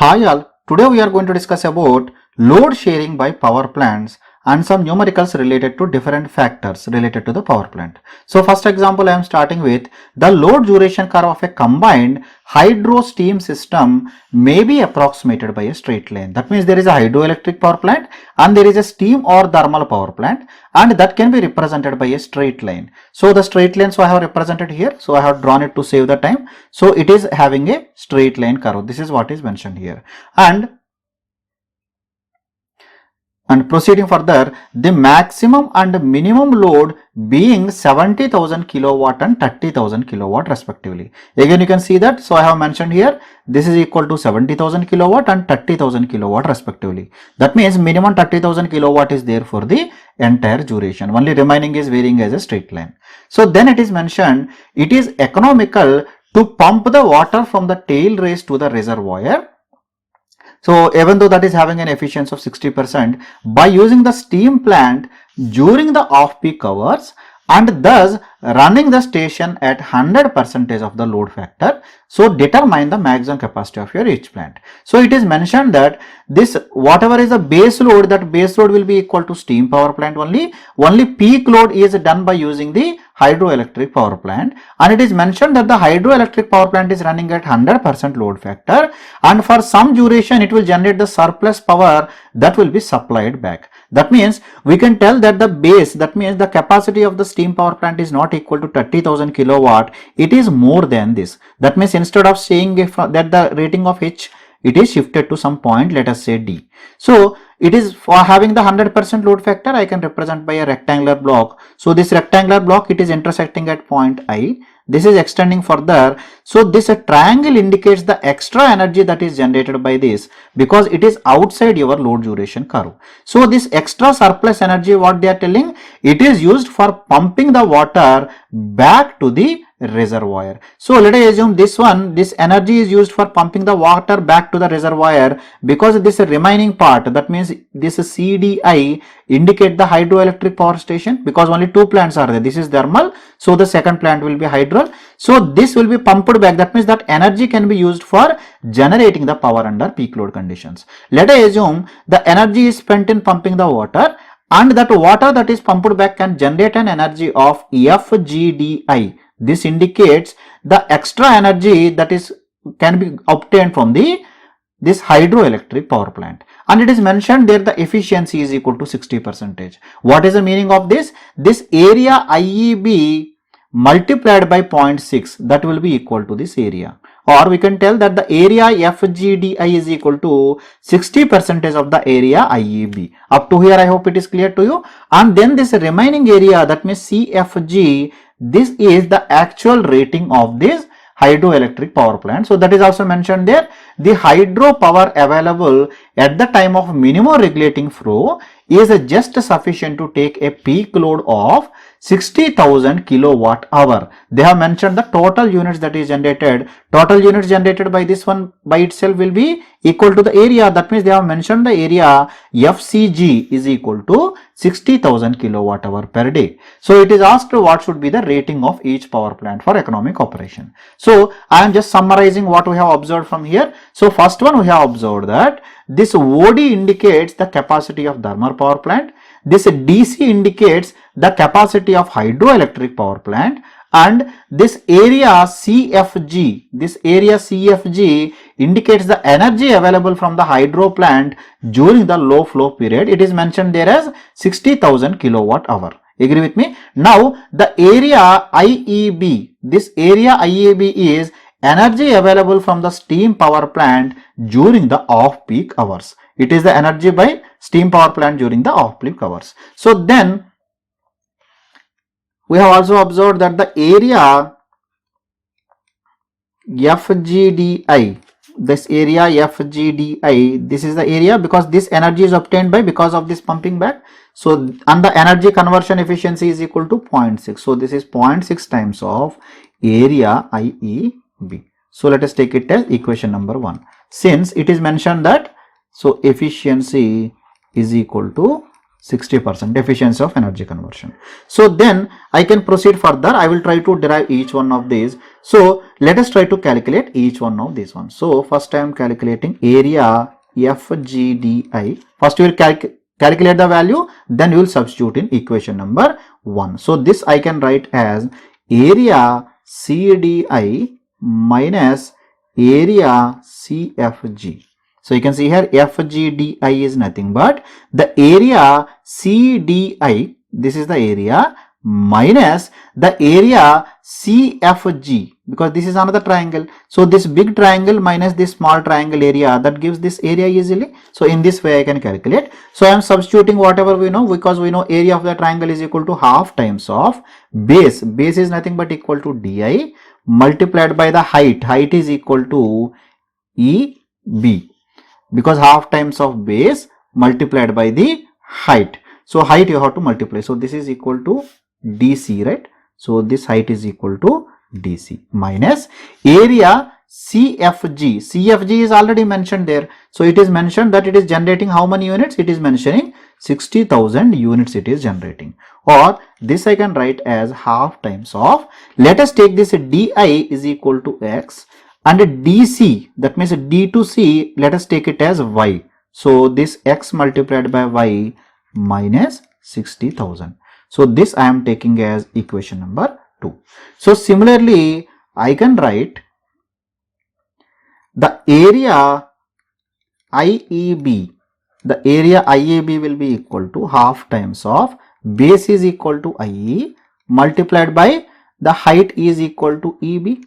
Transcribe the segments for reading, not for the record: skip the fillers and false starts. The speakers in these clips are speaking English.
Hi all, today we are going to discuss about load sharing by power plants and some numericals related to different factors related to the power plant. So first example I am starting with the load duration curve of a combined hydro steam system may be approximated by a straight line. That means there is a hydroelectric power plant and there is a steam or thermal power plant, and that can be represented by a straight line. So the straight line, so I have represented here, so I have drawn it to save the time. So it is having a straight line curve. This is what is mentioned here. And proceeding further, the maximum and minimum load being 70,000 kilowatt and 30,000 kilowatt respectively. Again you can see that, so I have mentioned here, this is equal to 70,000 kilowatt and 30,000 kilowatt respectively. That means minimum 30,000 kilowatt is there for the entire duration, only remaining is varying as a straight line. So then it is mentioned, it is economical to pump the water from the tail race to the reservoir. So even though that is having an efficiency of 60%, by using the steam plant during the off-peak hours and thus running the station at 100% of the load factor, so determine the maximum capacity of your each plant. So it is mentioned that this whatever is the base load, that base load will be equal to steam power plant only peak load is done by using the hydroelectric power plant, and it is mentioned that the hydroelectric power plant is running at 100% load factor, and for some duration it will generate the surplus power that will be supplied back. That means we can tell that the base, that means the capacity of the steam power plant is not equal to 30,000 kilowatt, it is more than this. That means instead of saying that the rating of H, it is shifted to some point, let us say D. So it is for having the 100% load factor, I can represent by a rectangular block. So this rectangular block, it is intersecting at point I. This is extending further. So this triangle indicates the extra energy that is generated by this, because it is outside your load duration curve. So this extra surplus energy, what they are telling, it is used for pumping the water back to the reservoir. So let us assume this energy is used for pumping the water back to the reservoir, because this remaining part, that means this CDI indicate the hydroelectric power station, because only two plants are there. This is thermal, so the second plant will be hydro. So this will be pumped back. That means that energy can be used for generating the power under peak load conditions. Let us assume the energy is spent in pumping the water, and that water that is pumped back can generate an energy of FGDI. This indicates the extra energy that can be obtained from this hydroelectric power plant, and it is mentioned there the efficiency is equal to 60%. What is the meaning of this? This area IEB multiplied by 0.6, that will be equal to this area, or we can tell that the area FGDI is equal to 60% of the area IEB. Up to here I hope it is clear to you. And then this remaining area, that means CFG, this is the actual rating of this hydroelectric power plant. So that is also mentioned there. The hydro power available at the time of minimum regulating flow is just sufficient to take a peak load of 60,000 kilowatt hour. They have mentioned the total units that is generated. Total units generated by this one by itself will be equal to the area. That means they have mentioned the area FCG is equal to 60,000 kilowatt hour per day. So it is asked what should be the rating of each power plant for economic operation. So I am just summarizing what we have observed from here. So first one, we have observed that this OD indicates the capacity of thermal power plant. This DC indicates the capacity of hydroelectric power plant, and this area CFG, indicates the energy available from the hydro plant during the low flow period. It is mentioned there as 60,000 kilowatt hour. Agree with me? Now the area IEB, this area IEB is energy available from the steam power plant during the off-peak hours. It is the energy by steam power plant during the off-peak hours. So then we have also observed that the area FGDI, this area FGDI, this is the area because this energy is obtained by because of this pumping back. So and the energy conversion efficiency is equal to 0.6. So this is 0.6 times of area IEB. So let us take it as equation number 1. Since it is mentioned that, so efficiency is equal to 60% efficiency of energy conversion. So then I can proceed further. I will try to derive each one of these. So let us try to calculate each one of these ones. So first I am calculating area FGDI. First you will calculate the value, then you will substitute in equation number 1. So this I can write as area CDI minus area CFG. So you can see here FGDI is nothing but the area CDI, this is the area, minus the area CFG, because this is another triangle. So this big triangle minus this small triangle area, that gives this area easily. So in this way I can calculate. So I am substituting whatever we know, because we know area of the triangle is equal to half times of base. Base is nothing but equal to DI multiplied by the height. Height is equal to EB, because half times of base multiplied by the height. So height you have to multiply. So this is equal to DC, right? So this height is equal to DC minus area CFG. CFG is already mentioned there. So it is mentioned that it is generating how many units? It is mentioning 60,000 units it is generating. Or this I can write as half times of, let us take this DI is equal to X, and DC, that means D to C, let us take it as Y. So this X multiplied by Y minus 60,000. So this I am taking as equation number 2. So similarly, I can write the area IEB. The area IAB will be equal to half times of base is equal to IE multiplied by the height is equal to EB.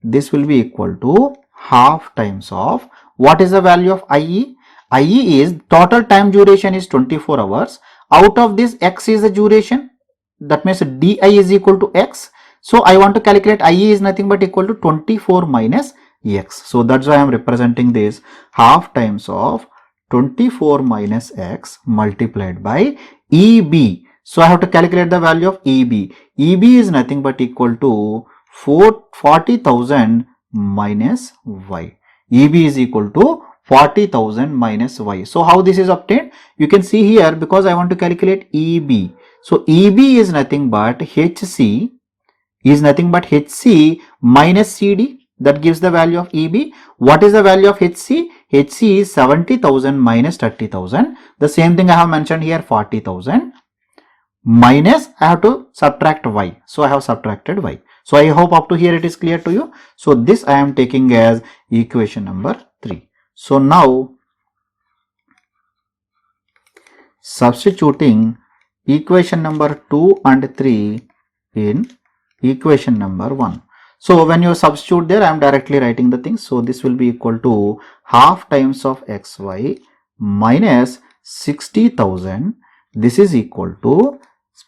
This will be equal to half times of, what is the value of IE? IE is total time duration is 24 hours. Out of this X is the duration, that means DI is equal to X. So I want to calculate IE is nothing but equal to 24 minus X. So that's why I am representing this half times of 24 minus X multiplied by EB. So I have to calculate the value of EB. EB is nothing but equal to 40,000 minus Y. EB is equal to 40,000 minus Y. So how this is obtained? You can see here, because I want to calculate EB. So EB is nothing but HC minus CD. That gives the value of EB. What is the value of HC? HC is 70,000 minus 30,000. The same thing I have mentioned here, 40,000 minus I have to subtract Y. So I have subtracted Y. So I hope up to here it is clear to you. So this I am taking as equation number 3. So now substituting equation number 2 and 3 in equation number 1. So when you substitute there, I am directly writing the things. So this will be equal to half times of XY minus 60,000. This is equal to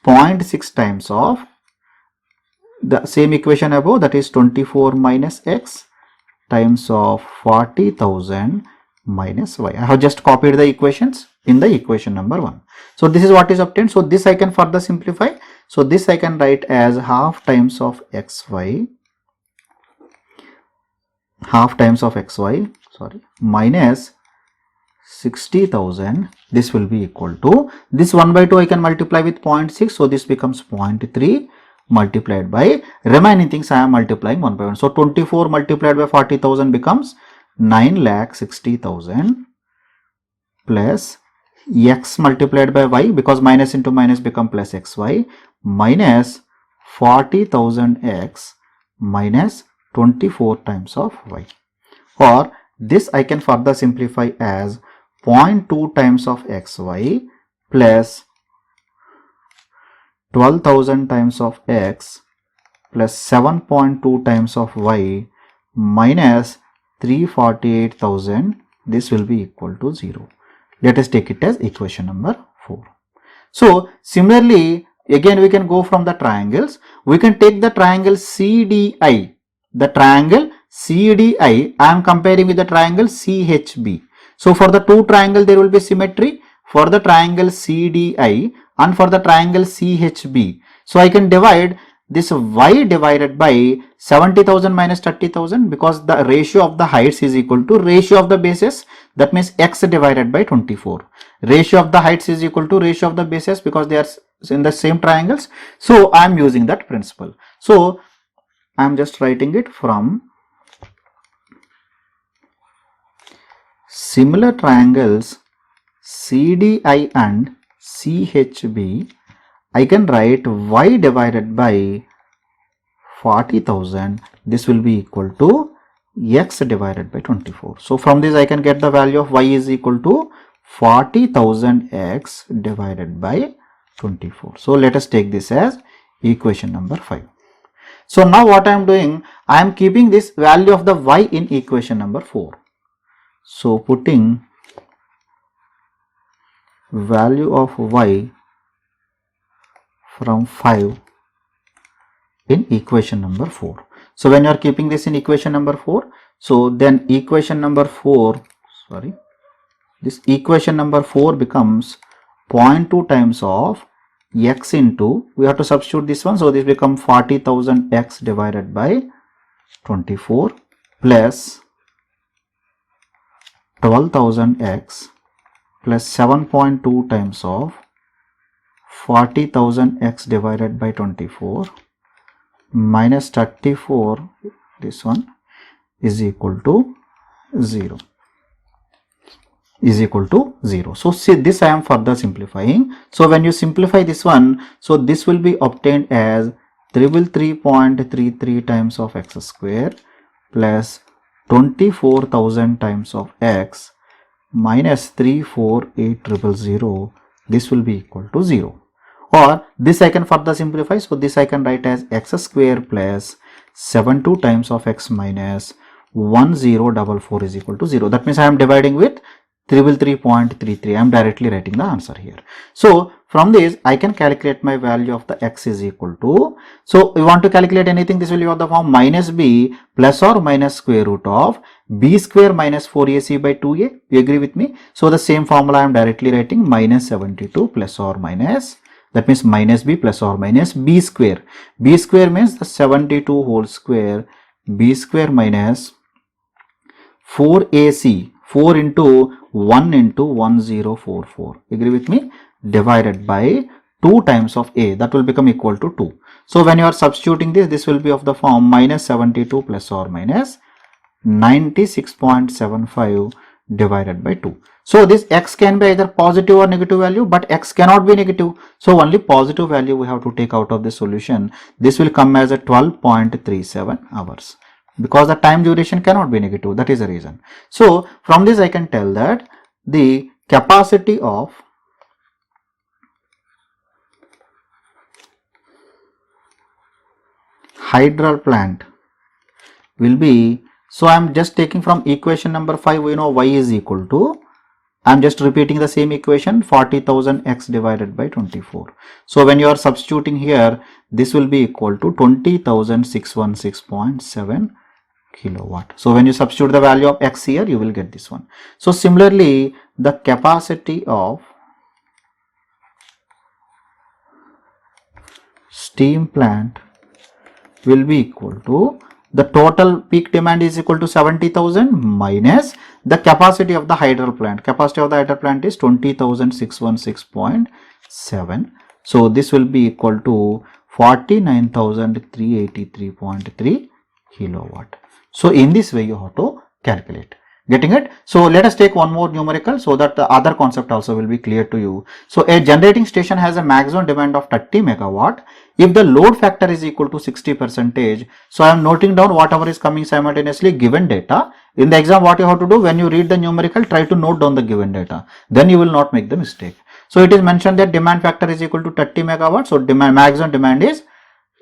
0.6 times of the same equation above, that is 24 minus X times of 40,000 minus Y. I have just copied the equations in the equation number 1. So this is what is obtained. So this I can further simplify. So this I can write as half times of XY minus 60,000. This will be equal to, this 1 by 2 I can multiply with 0.6. So this becomes 0.3 multiplied by remaining things I am multiplying 1 by 1. So 24 multiplied by 40,000 becomes 9,60,000 plus X multiplied by Y, because minus into minus become plus XY, minus 40,000 X minus 24 times of Y. Or this I can further simplify as 0.2 times of XY plus 12,000 times of X plus 7.2 times of Y minus 348,000. This will be equal to 0. Let us take it as equation number 4. So similarly, again we can go from the triangles. We can take the triangle CDI. The triangle CDI I am comparing with the triangle CHB. So for the two triangle there will be symmetry for the triangle CDI and for the triangle CHB. So I can divide this Y divided by 70,000 minus 30,000, because the ratio of the heights is equal to ratio of the bases, that means X divided by 24. ratio of the heights is equal to ratio of the bases because they are in the same triangles. So I am using that principle. So I am just writing it from similar triangles CDI and CHB. I can write y divided by 40,000. This will be equal to x divided by 24. So from this I can get the value of y is equal to 40,000 x divided by 24. So let us take this as equation number 5. So now what I am doing, I am keeping this value of the y in equation number 4. So putting value of y from 5 in equation number 4. So when you are keeping this in equation number 4, so then equation number 4, this equation number 4 becomes 0.2 times of x into, we have to substitute this one, so this becomes 40,000 x divided by 24 plus 12,000 x plus 7.2 times of 40,000 x divided by 24 minus 34, this one is equal to 0. So see, this I am further simplifying. So when you simplify this one, so this will be obtained as 333.33 times of x square plus 24,000 times of x minus 348,000. This will be equal to 0. Or this I can further simplify. So this I can write as x square plus 72 times of x minus 1044 is equal to 0. That means I am dividing with 333.33. I am directly writing the answer here. So from this I can calculate my value of the x is equal to, so we want to calculate anything, this will be of the form minus b plus or minus square root of b square minus 4ac by 2a. You agree with me? So the same formula I am directly writing minus 72 plus or minus, that means minus b plus or minus b square. B square means the 72 whole square, b square minus 4ac, 4 into 1 into 1044. Agree with me? Divided by 2 times of a, that will become equal to 2. So when you are substituting this, this will be of the form minus 72 plus or minus 96.75 divided by 2. So this x can be either positive or negative value, but x cannot be negative. So only positive value we have to take out of the solution. This will come as a 12.37 hours. Because the time duration cannot be negative, that is the reason. So from this I can tell that the capacity of hydral plant will be, so I am just taking from equation number 5, we know y is equal to, I am just repeating the same equation, 40,000 x divided by 24. So when you are substituting here, this will be equal to 20,616.7 kilowatt. So when you substitute the value of x here, you will get this one. So similarly, the capacity of steam plant will be equal to, the total peak demand is equal to 70,000 minus the capacity of the hydral plant. Capacity of the hydral plant is 20,616.7. So this will be equal to 49,383.3 kilowatt. So in this way you have to calculate. Getting it? So let us take one more numerical so that the other concept also will be clear to you. So a generating station has a maximum demand of 30 megawatt. If the load factor is equal to 60%, so I am noting down whatever is coming simultaneously given data. In the exam, what you have to do, when you read the numerical, try to note down the given data. Then you will not make the mistake. So it is mentioned that demand factor is equal to 30 megawatt. So maximum demand is,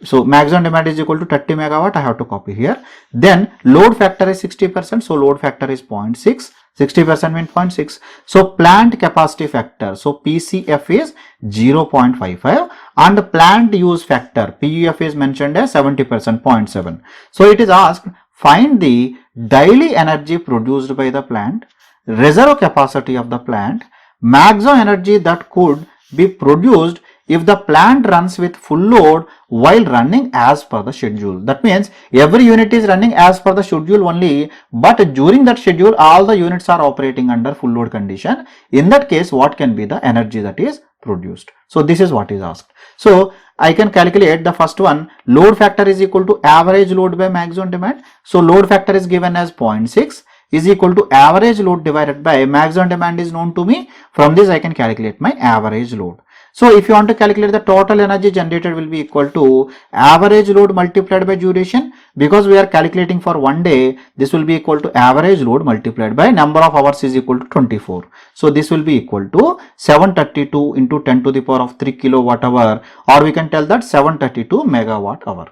so maximum demand is equal to 30 megawatt. I have to copy here. Then load factor is 60%. So load factor is 0.6. 60% means 0.6. So plant capacity factor. So PCF is 0.55 and the plant use factor PUF is mentioned as 70%, 0.7. So it is asked, find the daily energy produced by the plant, reserve capacity of the plant, maximum energy that could be produced if the plant runs with full load while running as per the schedule. That means every unit is running as per the schedule only, but during that schedule all the units are operating under full load condition. In that case, what can be the energy that is produced? So this is what is asked. So I can calculate the first one, load factor is equal to average load by maximum demand. So load factor is given as 0.6 is equal to average load divided by maximum demand is known to me. From this I can calculate my average load. So if you want to calculate the total energy generated will be equal to average load multiplied by duration. Because we are calculating for 1 day, this will be equal to average load multiplied by number of hours is equal to 24. So this will be equal to 732 into 10 to the power of 3 kilowatt hour, or we can tell that 732 megawatt hour.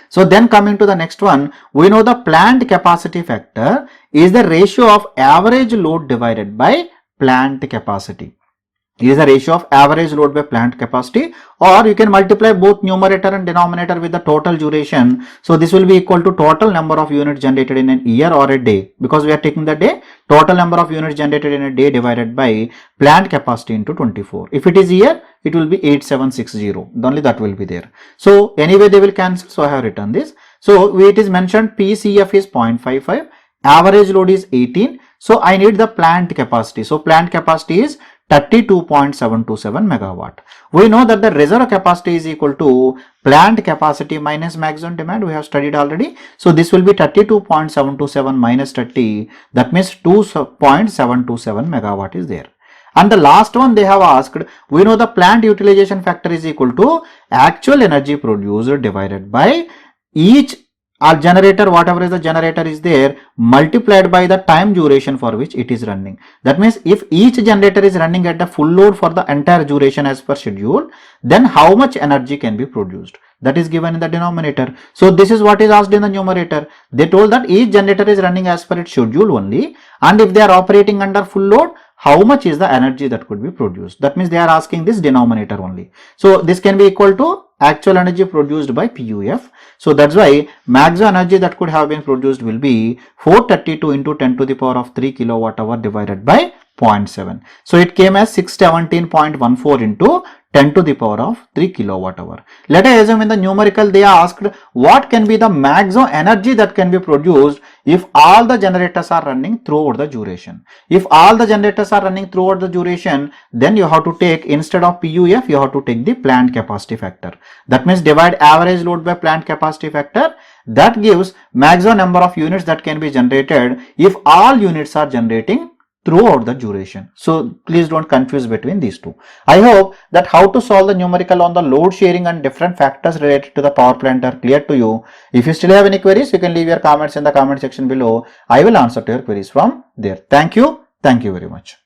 So then coming to the next one, we know the plant capacity factor is the ratio of average load divided by plant capacity. It is the ratio of average load by plant capacity, or you can multiply both numerator and denominator with the total duration. So this will be equal to total number of units generated in an year or a day, because we are taking the day, total number of units generated in a day divided by plant capacity into 24. If it is year, it will be 8760, only that will be there. So anyway they will cancel, so I have written this. So it is mentioned PCF is 0.55, average load is 18. So I need the plant capacity. So plant capacity is 32.727 megawatt. We know that the reserve capacity is equal to plant capacity minus maximum demand. We have studied already. So this will be 32.727 minus 30. That means 2.727 megawatt is there. And the last one they have asked, we know the plant utilization factor is equal to actual energy produced divided by each generator, whatever is the generator is there, multiplied by the time duration for which it is running. That means if each generator is running at the full load for the entire duration as per schedule, then how much energy can be produced? That is given in the denominator. So this is what is asked in the numerator. They told that each generator is running as per its schedule only, and if they are operating under full load, how much is the energy that could be produced? That means they are asking this denominator only. So this can be equal to actual energy produced by PUF. So that's why maximum energy that could have been produced will be 432 into 10 to the power of 3 kilowatt hour divided by 0.7. So it came as 617.14 into 10 to the power of 3 kilowatt hour. Let us assume in the numerical they are asked what can be the maximum energy that can be produced if all the generators are running throughout the duration. If all the generators are running throughout the duration, then you have to take, instead of PUF, you have to take the plant capacity factor. That means divide average load by plant capacity factor. That gives maximum number of units that can be generated if all units are generating throughout the duration. So please don't confuse between these two. I hope that how to solve the numerical on the load sharing and different factors related to the power plant are clear to you. If you still have any queries, you can leave your comments in the comment section below. I will answer to your queries from there. Thank you very much.